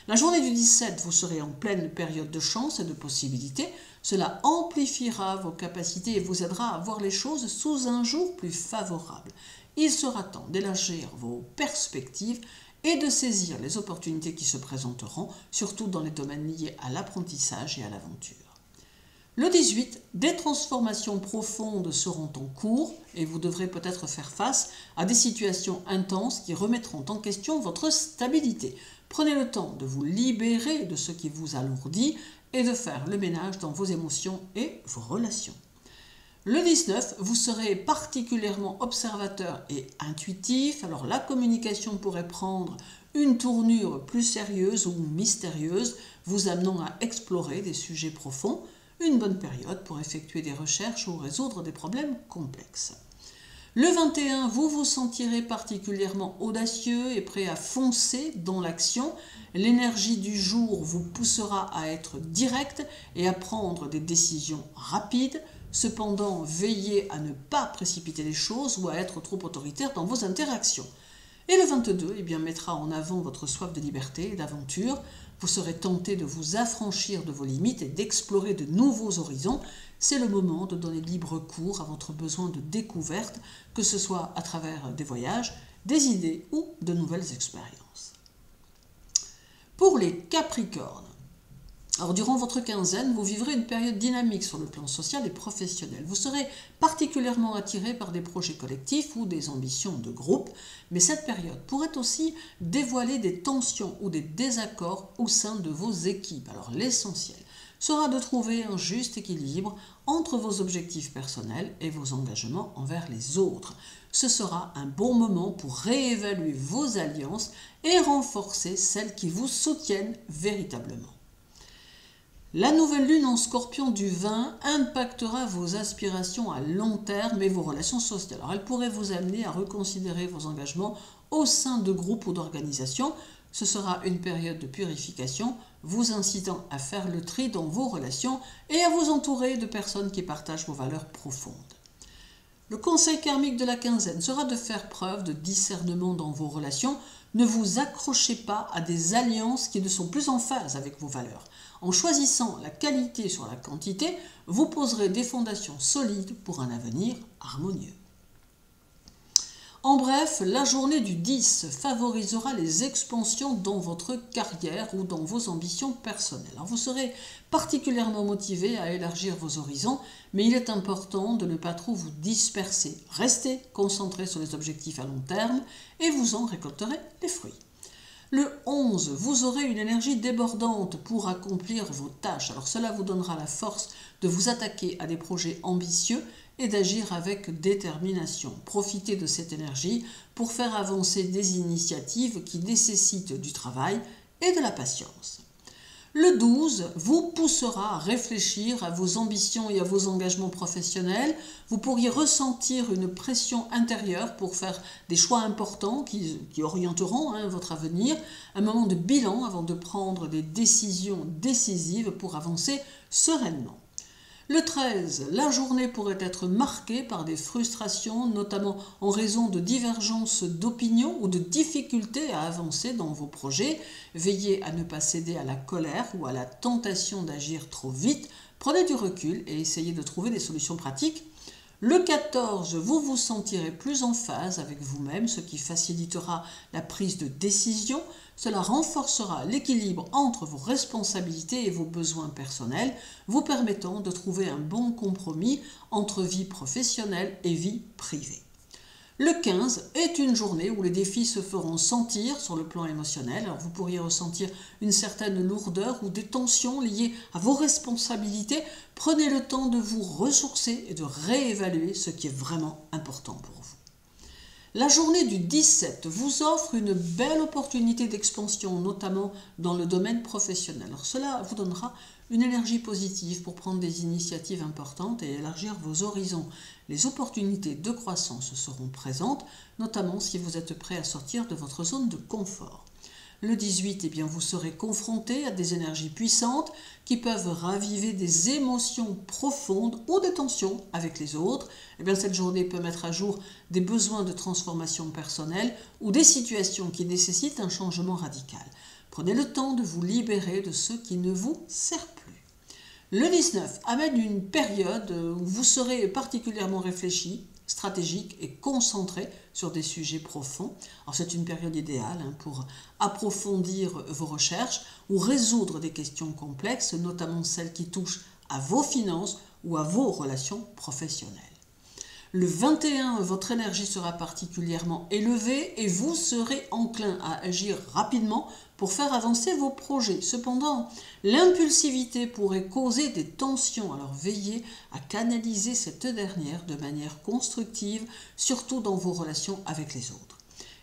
A: La journée du 17, vous serez en pleine période de chance et de possibilités. Cela amplifiera vos capacités et vous aidera à voir les choses sous un jour plus favorable. Il sera temps d'élargir vos perspectives et de saisir les opportunités qui se présenteront, surtout dans les domaines liés à l'apprentissage et à l'aventure. Le 18, des transformations profondes seront en cours et vous devrez peut-être faire face à des situations intenses qui remettront en question votre stabilité. Prenez le temps de vous libérer de ce qui vous alourdit et de faire le ménage dans vos émotions et vos relations. Le 19, vous serez particulièrement observateur et intuitif, alors la communication pourrait prendre une tournure plus sérieuse ou mystérieuse, vous amenant à explorer des sujets profonds, une bonne période pour effectuer des recherches ou résoudre des problèmes complexes. Le 21, vous vous sentirez particulièrement audacieux et prêt à foncer dans l'action. L'énergie du jour vous poussera à être direct et à prendre des décisions rapides. Cependant, veillez à ne pas précipiter les choses ou à être trop autoritaire dans vos interactions. Et le 22 mettra en avant votre soif de liberté et d'aventure. Vous serez tenté de vous affranchir de vos limites et d'explorer de nouveaux horizons. C'est le moment de donner libre cours à votre besoin de découverte, que ce soit à travers des voyages, des idées ou de nouvelles expériences. Pour les Capricornes, alors, durant votre quinzaine, vous vivrez une période dynamique sur le plan social et professionnel. Vous serez particulièrement attiré par des projets collectifs ou des ambitions de groupe, mais cette période pourrait aussi dévoiler des tensions ou des désaccords au sein de vos équipes. Alors, l'essentiel sera de trouver un juste équilibre entre vos objectifs personnels et vos engagements envers les autres. Ce sera un bon moment pour réévaluer vos alliances et renforcer celles qui vous soutiennent véritablement. La nouvelle lune en Scorpion du 20 impactera vos aspirations à long terme et vos relations sociales. Alors, elle pourrait vous amener à reconsidérer vos engagements au sein de groupes ou d'organisations. Ce sera une période de purification, vous incitant à faire le tri dans vos relations et à vous entourer de personnes qui partagent vos valeurs profondes. Le conseil karmique de la quinzaine sera de faire preuve de discernement dans vos relations. Ne vous accrochez pas à des alliances qui ne sont plus en phase avec vos valeurs. En choisissant la qualité sur la quantité, vous poserez des fondations solides pour un avenir harmonieux. En bref, la journée du 10 favorisera les expansions dans votre carrière ou dans vos ambitions personnelles. Alors, vous serez particulièrement motivé à élargir vos horizons, mais il est important de ne pas trop vous disperser. Restez concentré sur les objectifs à long terme et vous en récolterez les fruits. Le 11, vous aurez une énergie débordante pour accomplir vos tâches. Alors cela vous donnera la force de vous attaquer à des projets ambitieux et d'agir avec détermination. Profitez de cette énergie pour faire avancer des initiatives qui nécessitent du travail et de la patience. Le 12 vous poussera à réfléchir à vos ambitions et à vos engagements professionnels. Vous pourriez ressentir une pression intérieure pour faire des choix importants qui orienteront votre avenir. Un moment de bilan avant de prendre des décisions décisives pour avancer sereinement. Le 13, la journée pourrait être marquée par des frustrations, notamment en raison de divergences d'opinion ou de difficultés à avancer dans vos projets. Veillez à ne pas céder à la colère ou à la tentation d'agir trop vite. Prenez du recul et essayez de trouver des solutions pratiques. Le 14, vous vous sentirez plus en phase avec vous-même, ce qui facilitera la prise de décision. Cela renforcera l'équilibre entre vos responsabilités et vos besoins personnels, vous permettant de trouver un bon compromis entre vie professionnelle et vie privée. Le 15 est une journée où les défis se feront sentir sur le plan émotionnel. Alors vous pourriez ressentir une certaine lourdeur ou des tensions liées à vos responsabilités. Prenez le temps de vous ressourcer et de réévaluer ce qui est vraiment important pour vous. La journée du 17 vous offre une belle opportunité d'expansion, notamment dans le domaine professionnel. Alors cela vous donnera une énergie positive pour prendre des initiatives importantes et élargir vos horizons. Les opportunités de croissance seront présentes, notamment si vous êtes prêt à sortir de votre zone de confort. Le 18, vous serez confronté à des énergies puissantes qui peuvent raviver des émotions profondes ou des tensions avec les autres. Cette journée peut mettre à jour des besoins de transformation personnelle ou des situations qui nécessitent un changement radical. Prenez le temps de vous libérer de ce qui ne vous sert plus. Le 19 amène une période où vous serez particulièrement réfléchi, stratégique et concentré sur des sujets profonds. Alors c'est une période idéale pour approfondir vos recherches ou résoudre des questions complexes, notamment celles qui touchent à vos finances ou à vos relations professionnelles. Le 21, votre énergie sera particulièrement élevée et vous serez enclin à agir rapidement pour faire avancer vos projets. Cependant, l'impulsivité pourrait causer des tensions, alors veillez à canaliser cette dernière de manière constructive, surtout dans vos relations avec les autres.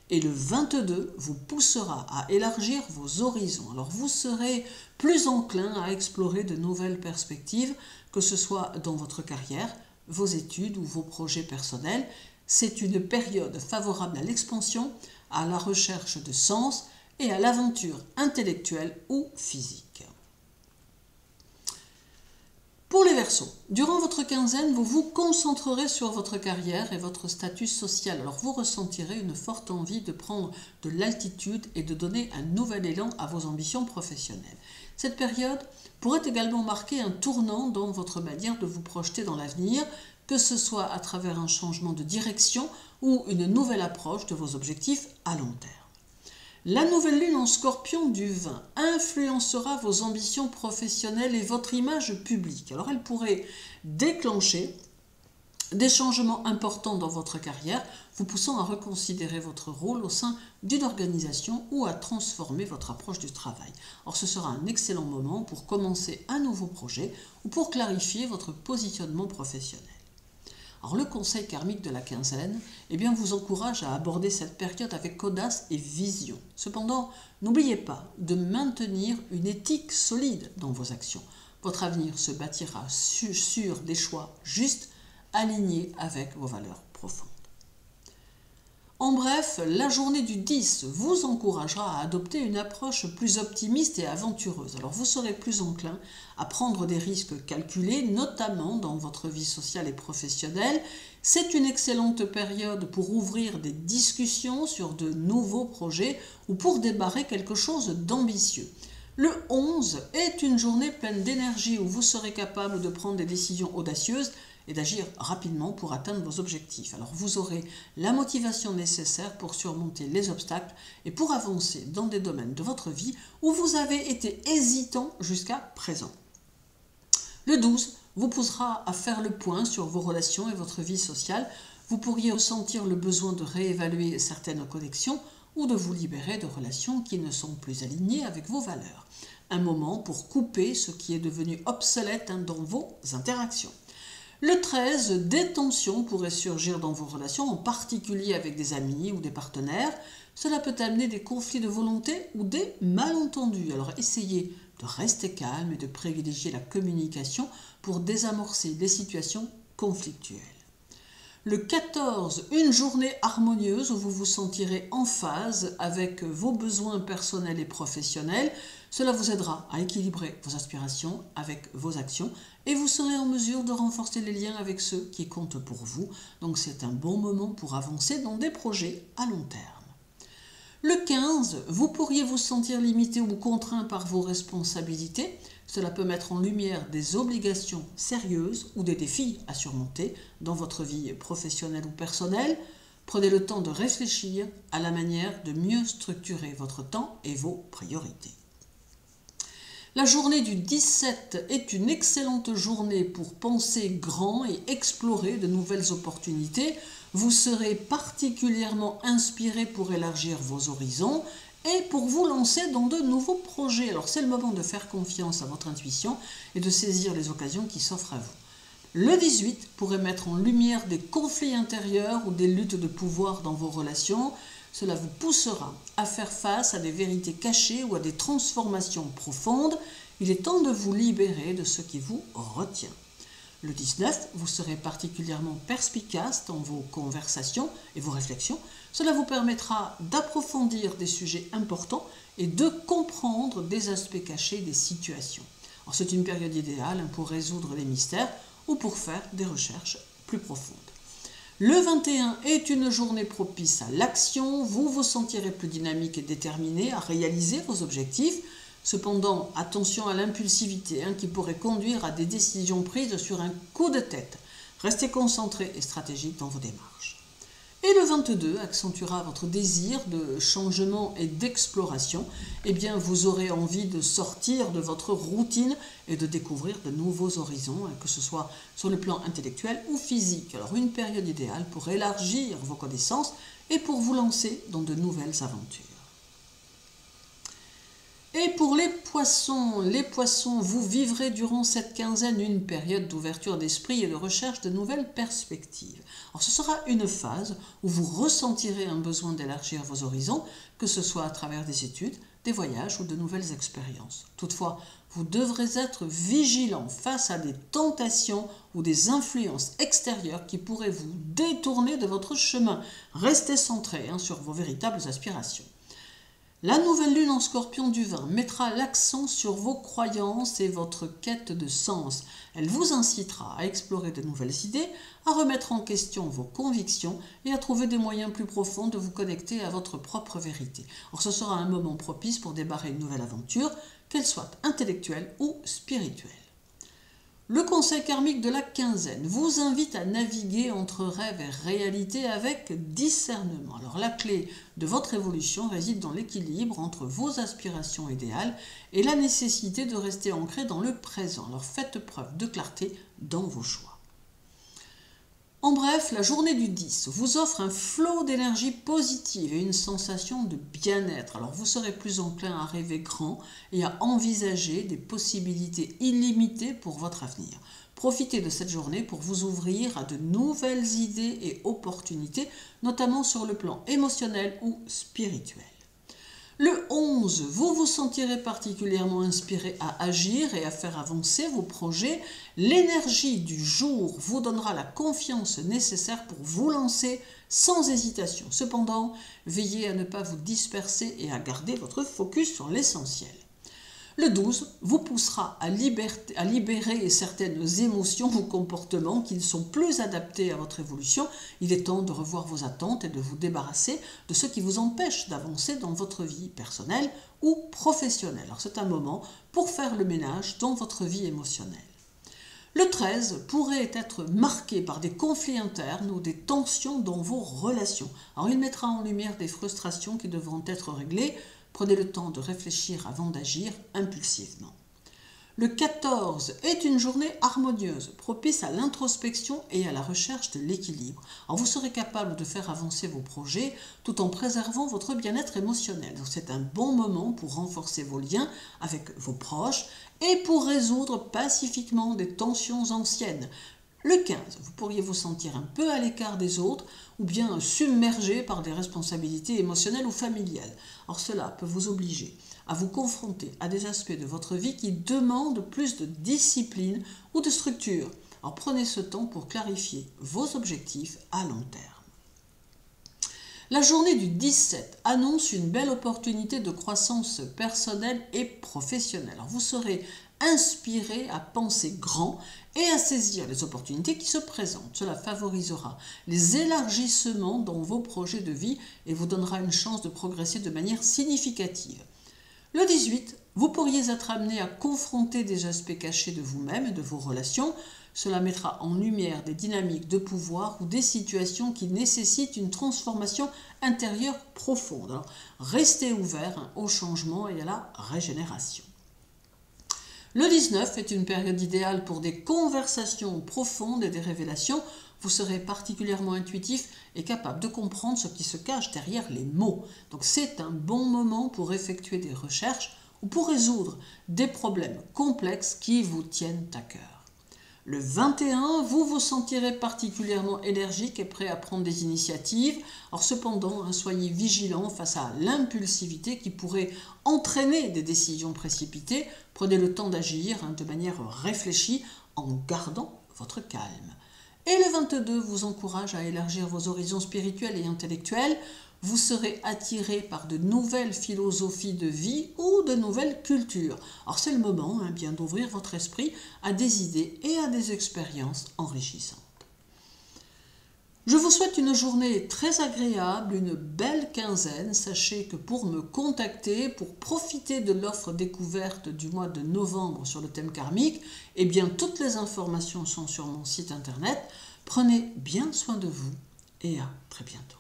A: Et le 22 vous poussera à élargir vos horizons. Alors vous serez plus enclin à explorer de nouvelles perspectives, que ce soit dans votre carrière, vos études ou vos projets personnels. C'est une période favorable à l'expansion, à la recherche de sens et à l'aventure intellectuelle ou physique. Pour les Verseaux, durant votre quinzaine, vous vous concentrerez sur votre carrière et votre statut social. Alors vous ressentirez une forte envie de prendre de l'altitude et de donner un nouvel élan à vos ambitions professionnelles. Cette période pourrait également marquer un tournant dans votre manière de vous projeter dans l'avenir, que ce soit à travers un changement de direction ou une nouvelle approche de vos objectifs à long terme. La nouvelle lune en Scorpion du 20 influencera vos ambitions professionnelles et votre image publique. Alors elle pourrait déclencher des changements importants dans votre carrière, vous poussant à reconsidérer votre rôle au sein d'une organisation ou à transformer votre approche du travail. Or, ce sera un excellent moment pour commencer un nouveau projet ou pour clarifier votre positionnement professionnel. Alors, le conseil karmique de la quinzaine vous encourage à aborder cette période avec audace et vision. Cependant, n'oubliez pas de maintenir une éthique solide dans vos actions. Votre avenir se bâtira sur des choix justes, alignés avec vos valeurs profondes. En bref, la journée du 10 vous encouragera à adopter une approche plus optimiste et aventureuse. Alors vous serez plus enclin à prendre des risques calculés, notamment dans votre vie sociale et professionnelle. C'est une excellente période pour ouvrir des discussions sur de nouveaux projets ou pour démarrer quelque chose d'ambitieux. Le 11 est une journée pleine d'énergie où vous serez capable de prendre des décisions audacieuses et d'agir rapidement pour atteindre vos objectifs. Alors vous aurez la motivation nécessaire pour surmonter les obstacles et pour avancer dans des domaines de votre vie où vous avez été hésitant jusqu'à présent. Le 12 vous poussera à faire le point sur vos relations et votre vie sociale. Vous pourriez ressentir le besoin de réévaluer certaines connexions ou de vous libérer de relations qui ne sont plus alignées avec vos valeurs. Un moment pour couper ce qui est devenu obsolète dans vos interactions. Le 13, des tensions pourraient surgir dans vos relations, en particulier avec des amis ou des partenaires. Cela peut amener des conflits de volonté ou des malentendus. Alors essayez de rester calme et de privilégier la communication pour désamorcer des situations conflictuelles. Le 14, une journée harmonieuse où vous vous sentirez en phase avec vos besoins personnels et professionnels. Cela vous aidera à équilibrer vos aspirations avec vos actions et vous serez en mesure de renforcer les liens avec ceux qui comptent pour vous. Donc c'est un bon moment pour avancer dans des projets à long terme. Le 15, vous pourriez vous sentir limité ou contraint par vos responsabilités. Cela peut mettre en lumière des obligations sérieuses ou des défis à surmonter dans votre vie professionnelle ou personnelle. Prenez le temps de réfléchir à la manière de mieux structurer votre temps et vos priorités. La journée du 17 est une excellente journée pour penser grand et explorer de nouvelles opportunités. Vous serez particulièrement inspiré pour élargir vos horizons et pour vous lancer dans de nouveaux projets. Alors c'est le moment de faire confiance à votre intuition et de saisir les occasions qui s'offrent à vous. Le 18 pourrait mettre en lumière des conflits intérieurs ou des luttes de pouvoir dans vos relations. Cela vous poussera à faire face à des vérités cachées ou à des transformations profondes. Il est temps de vous libérer de ce qui vous retient. Le 19, vous serez particulièrement perspicace dans vos conversations et vos réflexions. Cela vous permettra d'approfondir des sujets importants et de comprendre des aspects cachés des situations. Alors, c'est une période idéale pour résoudre les mystères ou pour faire des recherches plus profondes. Le 21 est une journée propice à l'action. Vous vous sentirez plus dynamique et déterminé à réaliser vos objectifs. Cependant, attention à l'impulsivité qui pourrait conduire à des décisions prises sur un coup de tête. Restez concentré et stratégique dans vos démarches. Et le 22 accentuera votre désir de changement et d'exploration. Eh bien, vous aurez envie de sortir de votre routine et de découvrir de nouveaux horizons, que ce soit sur le plan intellectuel ou physique. Alors, une période idéale pour élargir vos connaissances et pour vous lancer dans de nouvelles aventures. Et pour les poissons, vous vivrez durant cette quinzaine une période d'ouverture d'esprit et de recherche de nouvelles perspectives. Alors ce sera une phase où vous ressentirez un besoin d'élargir vos horizons, que ce soit à travers des études, des voyages ou de nouvelles expériences. Toutefois, vous devrez être vigilant face à des tentations ou des influences extérieures qui pourraient vous détourner de votre chemin. Restez centré sur vos véritables aspirations. La nouvelle lune en Scorpion du 20 mettra l'accent sur vos croyances et votre quête de sens. Elle vous incitera à explorer de nouvelles idées, à remettre en question vos convictions et à trouver des moyens plus profonds de vous connecter à votre propre vérité. Or, ce sera un moment propice pour démarrer une nouvelle aventure, qu'elle soit intellectuelle ou spirituelle. Le conseil karmique de la quinzaine vous invite à naviguer entre rêve et réalité avec discernement. Alors la clé de votre évolution réside dans l'équilibre entre vos aspirations idéales et la nécessité de rester ancré dans le présent. Alors faites preuve de clarté dans vos choix. En bref, la journée du 10 vous offre un flot d'énergie positive et une sensation de bien-être. Alors vous serez plus enclin à rêver grand et à envisager des possibilités illimitées pour votre avenir. Profitez de cette journée pour vous ouvrir à de nouvelles idées et opportunités, notamment sur le plan émotionnel ou spirituel. Le 11, vous vous sentirez particulièrement inspiré à agir et à faire avancer vos projets. L'énergie du jour vous donnera la confiance nécessaire pour vous lancer sans hésitation. Cependant, veillez à ne pas vous disperser et à garder votre focus sur l'essentiel. Le 12 vous poussera à libérer certaines émotions ou comportements qui ne sont plus adaptés à votre évolution. Il est temps de revoir vos attentes et de vous débarrasser de ce qui vous empêche d'avancer dans votre vie personnelle ou professionnelle. Alors c'est un moment pour faire le ménage dans votre vie émotionnelle. Le 13 pourrait être marqué par des conflits internes ou des tensions dans vos relations. Alors il mettra en lumière des frustrations qui devront être réglées. Prenez le temps de réfléchir avant d'agir impulsivement. Le 14 est une journée harmonieuse, propice à l'introspection et à la recherche de l'équilibre. Alors vous serez capable de faire avancer vos projets tout en préservant votre bien-être émotionnel. C'est un bon moment pour renforcer vos liens avec vos proches et pour résoudre pacifiquement des tensions anciennes. Le 15, vous pourriez vous sentir un peu à l'écart des autres ou bien submergé par des responsabilités émotionnelles ou familiales. Or cela peut vous obliger à vous confronter à des aspects de votre vie qui demandent plus de discipline ou de structure. Alors prenez ce temps pour clarifier vos objectifs à long terme. La journée du 17 annonce une belle opportunité de croissance personnelle et professionnelle. Alors vous serez inspiré à penser grand et à saisir les opportunités qui se présentent. Cela favorisera les élargissements dans vos projets de vie et vous donnera une chance de progresser de manière significative. Le 18, vous pourriez être amené à confronter des aspects cachés de vous-même et de vos relations. Cela mettra en lumière des dynamiques de pouvoir ou des situations qui nécessitent une transformation intérieure profonde. Alors, restez ouvert au changement et à la régénération. Le 19 est une période idéale pour des conversations profondes et des révélations. vous serez particulièrement intuitif et capable de comprendre ce qui se cache derrière les mots. Donc c'est un bon moment pour effectuer des recherches ou pour résoudre des problèmes complexes qui vous tiennent à cœur. Le 21, vous vous sentirez particulièrement énergique et prêt à prendre des initiatives. Alors cependant, soyez vigilant face à l'impulsivité qui pourrait entraîner des décisions précipitées. Prenez le temps d'agir de manière réfléchie en gardant votre calme. Et le 22 vous encourage à élargir vos horizons spirituels et intellectuels. Vous serez attiré par de nouvelles philosophies de vie ou de nouvelles cultures. Alors c'est le moment bien d'ouvrir votre esprit à des idées et à des expériences enrichissantes. Je vous souhaite une journée très agréable, une belle quinzaine. Sachez que pour me contacter, pour profiter de l'offre découverte du mois de novembre sur le thème karmique, eh bien toutes les informations sont sur mon site internet. Prenez bien soin de vous et à très bientôt.